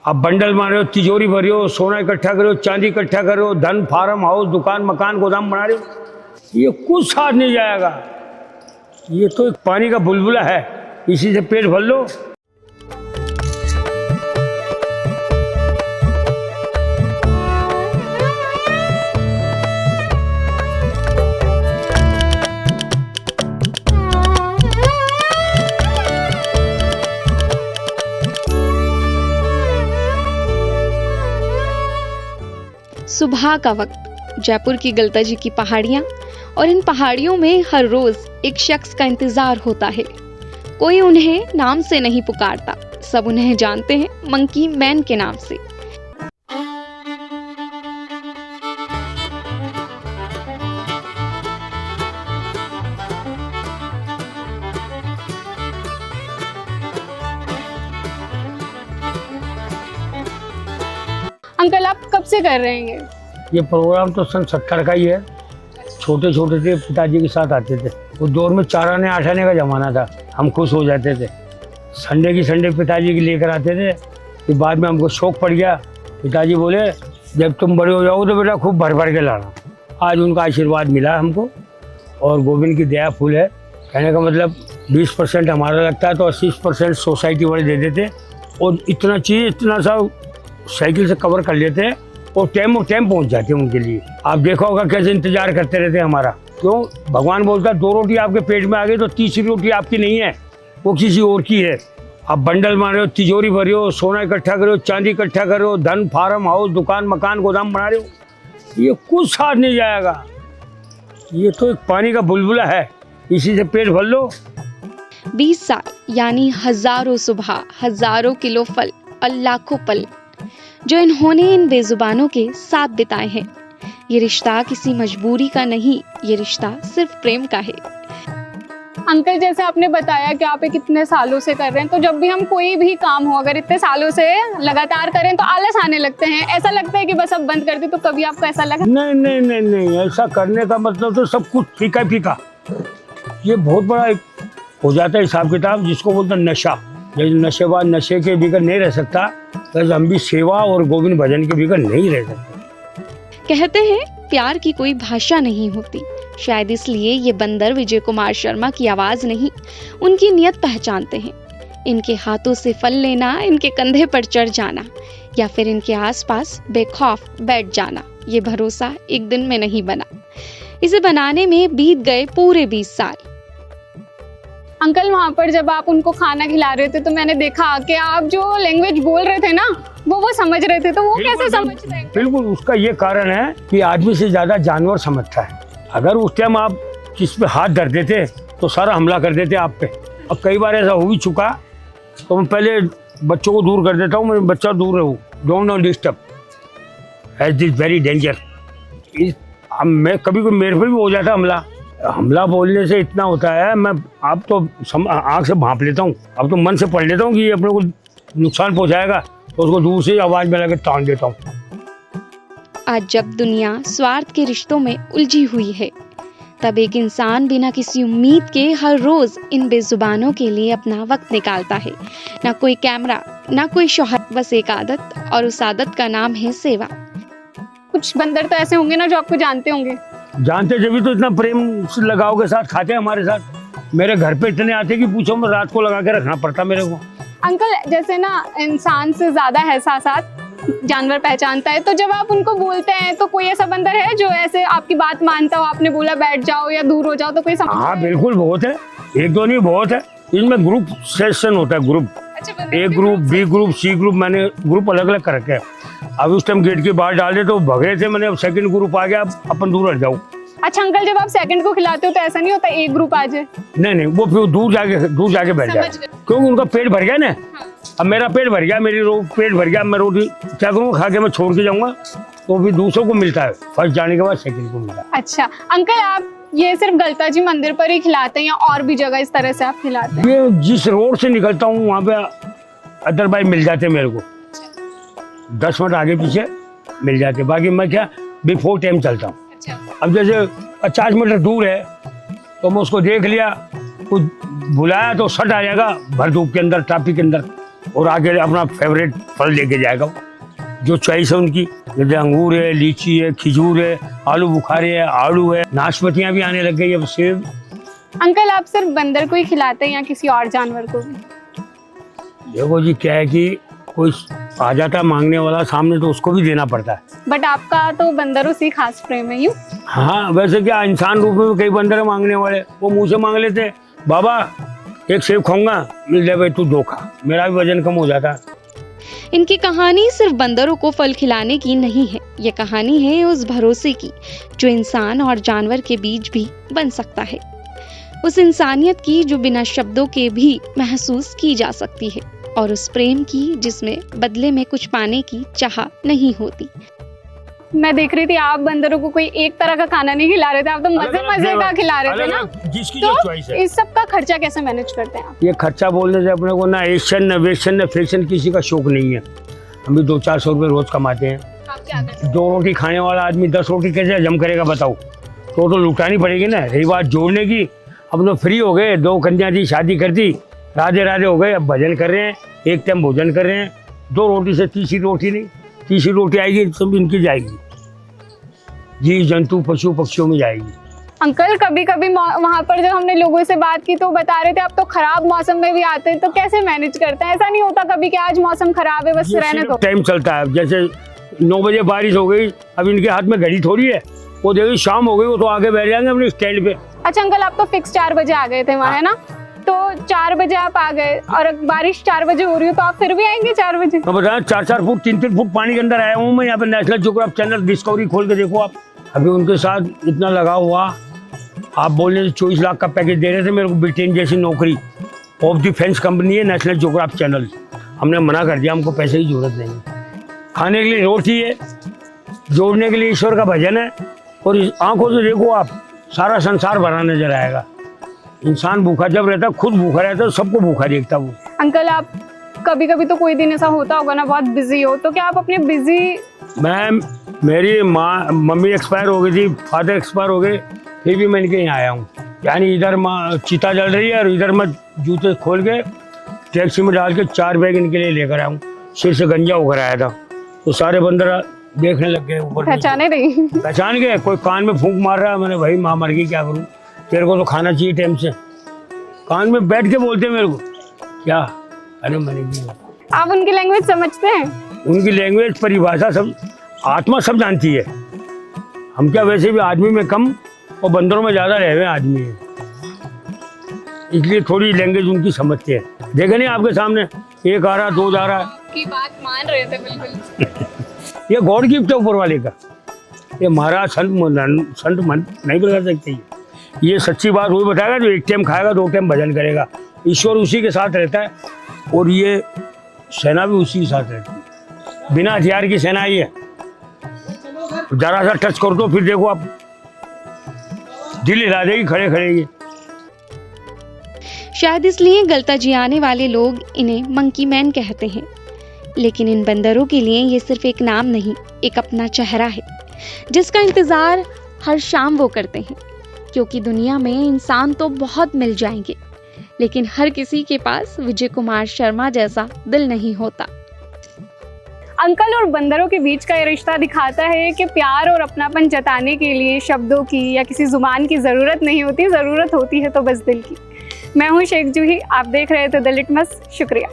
अब बंडल मारे हो, तिजोरी भरी हो, सोना इकट्ठा करो, चांदी इकट्ठा करो, धन, फार्म हाउस, दुकान, मकान, गोदाम बना रहे हो, ये कुछ साथ नहीं जाएगा। ये तो एक पानी का बुलबुला है, इसी से पेट भर लो। सुबह का वक्त, जयपुर की गलता जी की पहाड़ियाँ, और इन पहाड़ियों में हर रोज एक शख्स का इंतजार होता है। कोई उन्हें नाम से नहीं पुकारता, सब उन्हें जानते हैं मंकी मैन के नाम से। अंकल आप कब से कर रहे हैं ये प्रोग्राम तो सन 70 का ही है। छोटे छोटे थे, पिताजी के साथ आते थे। उस दौर में 4 आने 8 आने का जमाना था, हम खुश हो जाते थे। संडे की संडे पिताजी के लेकर आते थे। फिर बाद में हमको शौक पड़ गया। पिताजी बोले जब तुम बड़े हो जाओ तो बेटा खूब भर भर के लाना। आज उनका आशीर्वाद मिला हमको और गोविंद की दया फूल है। कहने का मतलब 20% हमारा लगता है तो 80% सोसाइटी वाले दे देते और इतना चीज़ इतना सा साइकिल से कवर कर लेते हैं और टाइम पहुंच जाते हैं उनके लिए। आप देखा होगा कैसे इंतजार करते रहते हैं हमारा। क्यों? भगवान बोलता है 2 रोटी आपके पेट में आ गई तो तीसरी रोटी आपकी नहीं है, वो किसी और की है। आप बंडल मारे हो, तिजोरी भरी हो, सोना इकट्ठा करो, चांदी इकट्ठा करो, धन, फार्म हाउस, दुकान, मकान, गोदाम बना रहे हो, ये कुछ साथ नहीं जाएगा। ये तो एक पानी का बुलबुला है, इसी से पेट भर लो। 20 साल यानी हजारों सुबह, हजारों किलो फल और लाखों पल जो इन्होंने इन बेजुबानों के साथ बिताए हैं। ये रिश्ता किसी मजबूरी का नहीं, ये रिश्ता सिर्फ प्रेम का है। अंकल जैसे आपने बताया कि आप कितने सालों से कर रहे हैं, तो जब भी हम कोई भी काम हो अगर इतने सालों से लगातार करें तो आलस आने लगते हैं, ऐसा लगता है कि बस अब बंद कर दे। तो कभी आपको ऐसा लगा? नहीं नहीं नहीं नहीं, ऐसा करने का मतलब तो सब कुछ फीका फीका। ये बहुत बड़ा एक हो जाता है हिसाब किताब, जिसको बोलते हैं नशा। जैसे नशेबाज नशे के बिगड़ नहीं रह सकता, वैसे हम भी सेवा और गोविंद भजन के बिगड़ नहीं रह सकते। कहते हैं प्यार की कोई भाषा नहीं होती, शायद इसलिए ये बंदर विजय कुमार शर्मा की आवाज नहीं, उनकी नियत पहचानते हैं। इनके हाथों से फल लेना, इनके कंधे पर चढ़ जाना या फिर इनके आसपास बेखौफ बैठ जाना, ये भरोसा एक दिन में नहीं बना। इसे बनाने में बीत गए पूरे 20 साल। अंकल वहाँ पर जब आप उनको खाना खिला रहे थे तो मैंने देखा कि आप जो लैंग्वेज बोल रहे थे ना वो समझ रहे थे, तो वो कैसे समझ रहे हैं? बिल्कुल, उसका ये कारण है कि आदमी से ज्यादा जानवर समझता है। अगर उस टाइम आप किस पे हाथ धर देते तो सारा हमला कर देते आप पे। अब कई बार ऐसा हो भी चुका, तो मैं पहले बच्चों को दूर कर देता हूँ। मैं बच्चा दूर रहूँ, don't know disturb, has this very danger. मैं कभी कोई मेरे पे भी हो जाता हमला बोलने से इतना होता है, मैं आप तो आँख से भांप लेता हूँ, अब तो मन से पढ़ लेता हूँ कि ये अपने को नुकसान पहुँचाएगा, तो उसको दूर से आवाज़ में लगा के तान देता हूँ। आज जब दुनिया स्वार्थ के रिश्तों में उलझी हुई है, तब एक इंसान बिना किसी उम्मीद के हर रोज इन बेजुबानों के लिए अपना वक्त निकालता है। ना कोई कैमरा, ना कोई शोहरत, बस एक आदत, और उस आदत का नाम है सेवा। कुछ बंदर तो ऐसे होंगे ना जो आपको जानते होंगे। जानते जब भी तो इतना प्रेम से लगाव के साथ खाते हैं हमारे साथ। मेरे घर पे इतने आते कि पूछो, मैं रात को लगा के रखना पड़ता मेरे को। अंकल जैसे ना इंसान से ज्यादा एहसासात जानवर पहचानता है, तो जब आप उनको बोलते हैं तो कोई ऐसा बंदर है जो ऐसे आपकी बात मानता हो? आपने बोला बैठ जाओ या दूर हो जाओ तो कोई समझ? हाँ बिल्कुल, बहुत है, एक दो नहीं बहुत है। इनमें ग्रुप सेशन होता है, ग्रुप। अच्छा, A group, B group, C group, मैंने ग्रुप अलग अलग कर रखे हैं। अब उस टाइम गेट के बाहर डाल दे तो भग रहे थे, मैंने अब सेकंड ग्रुप आ गया, अपन दूर हट जाओ। अच्छा अंकल जब आप सेकंड को खिलाते हो तो ऐसा नहीं होता एक ग्रुप आ जाए? नहीं, वो फिर दूर जाके बैठ जाए, क्योंकि उनका पेट भर गया ना। अब मेरा पेट भर गया, मेरी पेट भर गया, मैं रोटी क्या करूँगा, खा के मैं छोड़ के जाऊंगा, तो भी दूसरों को मिलता है, फर्स्ट जाने के बाद सेकंड को मिलता है। अच्छा अंकल आप ये सिर्फ गलता जी मंदिर पर ही खिलाते हैं या और भी जगह इस तरह से आप खिलाते हैं? ये जिस रोड से निकलता हूँ वहाँ पे अदरवाइज मिल जाते मेरे को, 10 मिनट आगे पीछे मिल जाते, बाकी मैं क्या बिफोर टाइम चलता हूँ। अब जैसे 50 मीटर दूर है तो मैं उसको देख लिया, कुछ बुलाया तो सट आ जाएगा भर धूप के अंदर, ट्रैफिक के अंदर, और आगे अपना फेवरेट फल लेके जाएगा वो। जो चॉइस है उनकी, जैसे अंगूर है, लीची है, खजूर है, आलू बुखारे है, आड़ू है, नाशपातियाँ भी आने लग गई, अब सेब। अंकल आप सिर्फ बंदर को ही खिलाते हैं या किसी और जानवर को भी? देखो जी, क्या है कि कोई आ जाता है मांगने वाला सामने तो उसको भी देना पड़ता है। बट आपका तो बंदरों से ही खास प्रेम है यूँ? हाँ, वैसे क्या इंसान रूप में भी कई बंदर मांगने वाले, वो मुँह से मांग लेते हैं, बाबा एक सेब खाऊंगा, मिल जाए भाई तू दो खा, मेरा भी वजन कम हो जाता है। इनकी कहानी सिर्फ बंदरों को फल खिलाने की नहीं है, ये कहानी है उस भरोसे की जो इंसान और जानवर के बीच भी बन सकता है, उस इंसानियत की जो बिना शब्दों के भी महसूस की जा सकती है, और उस प्रेम की जिसमें बदले में कुछ पाने की चाह नहीं होती। मैं देख रही थी आप बंदरों को कोई एक तरह का खाना नहीं खिला रहे थे, आप तो मजे मजे का खिला रहे थे ना। जिसकी जो चॉइस तो है। इस सब का खर्चा कैसे मैनेज करते हैं आप? ये खर्चा बोलने से अपने को ना एशियन न वेस्टर्न न फैशन किसी का शौक नहीं है। हम भी 200-400 रुपये रोज कमाते हैं। आप क्या करते हैं? 2 रोटी खाने वाला आदमी 10 रोटी कैसे हजम करेगा बताओ? तो लुटानी पड़ेगी ना। रही बात जोड़ने की, अब तो फ्री हो गए, 2 कन्या थी, शादी कर दी, राधे राधे हो गए, अब भजन कर रहे हैं, एक टाइम भोजन कर रहे हैं। 2 रोटी से तीसरी रोटी नहीं, तीसरी रोटी आएगी सब इनकी जाएगी, जीव जंतु पशु पक्षियों में जाएगी। अंकल कभी कभी वहाँ पर जब हमने लोगों से बात की तो बता रहे थे आप तो खराब मौसम में भी आते हैं, तो कैसे मैनेज करते हैं? ऐसा नहीं होता कभी कि आज मौसम खराब है बस रहने दो? टाइम चलता है, जैसे 9 बजे बारिश हो गई, अब इनके हाथ में घड़ी थोड़ी है, वो देखिए शाम हो गई, वो तो आगे बैठ जाएंगे अपने स्टैंड पे। अच्छा अंकल आप तो फिक्स 4 बजे आ गए थे वहाँ, है ना? तो 4 बजे आप आ गए और बारिश 4 बजे हो रही हो तो आप फिर भी आएंगे 4 बजे? तो बताया 4-4 फुट 3-3 फुट पानी के अंदर आया हूँ मैं। यहाँ पे नेशनल ज्योग्राफिक चैनल डिस्कवरी खोल के देखो आप, अभी उनके साथ इतना लगा हुआ। आप बोलने से 24 लाख का पैकेज दे रहे थे मेरे को, ब्रिटेन जैसी नौकरी, ऑफ डिफेंस कंपनी है नेशनल ज्योग्राफिक चैनल। हमने मना कर दिया, हमको पैसे की जरूरत नहीं। खाने के लिए रोटी है, जोड़ने के लिए ईश्वर का भजन है, और इस आंखों से देखो आप, सारा संसार भरा नजर आएगा। इंसान भूखा जब रहता है, खुद भूखा रहता है, सबको भूखा देखता वो। अंकल आप कभी कभी तो कोई दिन ऐसा होता होगा ना बहुत बिजी हो, तो क्या आप अपने बिजी? मैम मेरी मम्मी एक्सपायर हो गई थी, फादर एक्सपायर हो गए, फिर भी मैं इनके यहाँ आया हूँ। यानी इधर चिता जल रही है और इधर मैं जूते खोल के टैक्सी में डाल के 4 बैग इनके लिए लेकर आया हूँ। सिर से गंजा होकर आया था, तो सारे बंदर देखने लग गए ऊपर। पहचाने नहीं? पहचान गए, कोई कान में फूंक मार रहा है, मैंने भाई माँ मर गई क्या करूँ, तेरे को तो खाना चाहिए टाइम से। कान में बैठ के बोलते मेरे को क्या, अरे मैंने नहीं। आप उनकी लैंग्वेज समझते हैं? उनकी लैंग्वेज परिभाषा सब आत्मा सब जानती है। हम क्या वैसे भी आदमी में कम और बंदरों में ज़्यादा रहे हुए आदमी है, इसलिए थोड़ी लैंग्वेज उनकी समझते हैं। देखे नहीं आपके सामने, एक आ रहा 2 जा रहा है। की बात मान रहे थे बिल्कुल। ये गॉड गिफ्ट है ऊपर वाले का, ये महाराज संत मन नहीं बता सकते। ये सच्ची बात वही बताएगा जो एक टाइम खाएगा 2 टाइम भजन करेगा। ईश्वर उसी के साथ रहता है और ये सेना भी उसी के साथ रहती है। बिना हथियार की सेना ही है, जरा सा टच कर दो फिर देखो आप, दिल हिला देगी खड़े खड़े ये। शायद इसलिए गलता जियाने वाले लोग इन्हें मंकी मैन कहते हैं, लेकिन इन बंदरों के लिए ये सिर्फ एक नाम नहीं, एक अपना चेहरा है जिसका इंतजार हर शाम वो करते हैं। क्योंकि दुनिया में इंसान तो बहुत मिल जाएंगे, लेकिन हर किसी के पास विजय कुमार शर्मा जैसा दिल नहीं होता। अंकल और बंदरों के बीच का ये रिश्ता दिखाता है कि प्यार और अपनापन जताने के लिए शब्दों की या किसी जुबान की ज़रूरत नहीं होती, ज़रूरत होती है तो बस दिल की। मैं हूँ शेख जूही, आप देख रहे थे द लिटमस। शुक्रिया।